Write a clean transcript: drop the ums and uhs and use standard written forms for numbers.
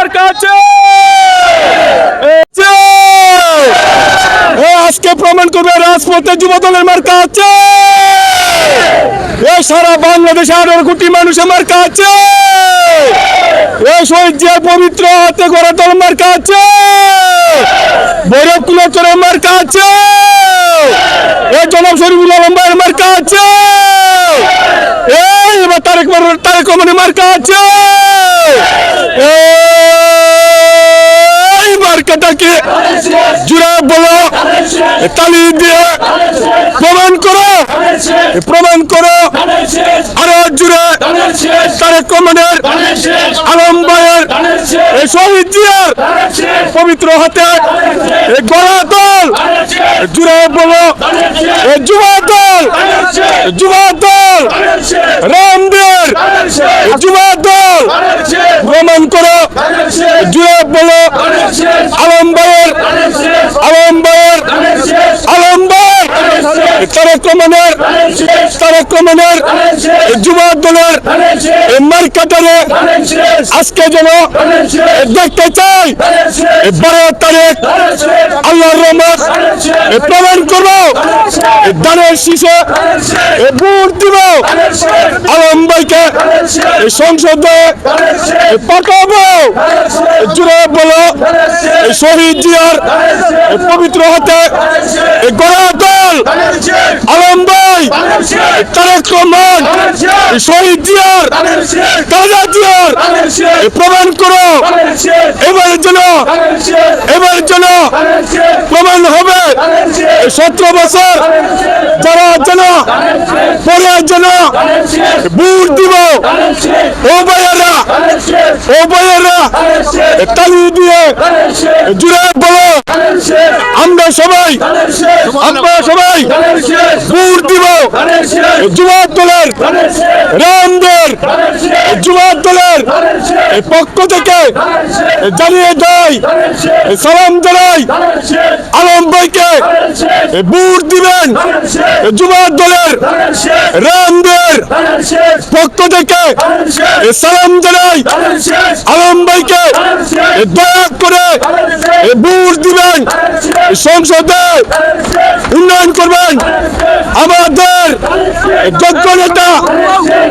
মার্কা আছে। আজকে প্রমাণ করবে রাজপথে যুব দলের মার্কা আছে। সারা বাংলাদেশে 18 কোটি মানুষের মার্কা আছে। শহীদ জিয়ার পবিত্র হাতে গড়া দল মার্কা আছে। ভৈরব কুলচরের মার্কা আছে। জনাব শরীফুল আলম ভাইয়ের মার্কা আছে। এবার তারেক রহমানের মার্কা আছে। এই মার্কাটাকে জুড়ে বলো, তালি দিয়ে প্রমাণ করো, প্রমাণ করো। আরো জুড়ে তারেক রহমানের, আলম ভাইয়ের, শহীদ জিয়ার পবিত্র হাতে গড়া দল জুড়ে বলো, যুব দল, যুব দল, রামদের যুব দল প্রমাণ করো, জুড়ে বলো। আলম ভাইয়ের, আলম ভাইয়ের, আলম ভাই তারেক রহমানের যুব দলের মার্কাটারে আজকে যেন দেখতে চাই। 12 তারিখ আল্লাহর রহমত প্রমাণ করবো। দানের শীষে ভোট দিব। আলম ভাইকে সংসদে পাঠাবো। জুড়ে বলো, শহীদ জিয়ার পবিত্র হাতে গড়া দল আলম ভাই, তারেক রহমান, শহীদ জিয়ার, কাজা জিয়ার প্রমাণ করো। এবারের জন্য প্রমাণ হবে। 17 বছর যারা যেন পরে যেন ভোট দিব। ও ভাইয়েরা, ও ভাইয়েরা তালি দিয়ে জুড়ে বলো, আমরা সবাই ভোট দিব যুব দলের, রামদের যুব দলের পক্ষ থেকে জানিয়ে দেয়, সালাম জানাই আলম ভাইকে ভোট দিবেন। যুব দলের, রামদের পক্ষ থেকে সালাম জানাই আলম ভাইকে দয়া করে ভোট দিবেন। সংসদে উন্নয়ন করবেন। আমাদের যোগ্য নেতা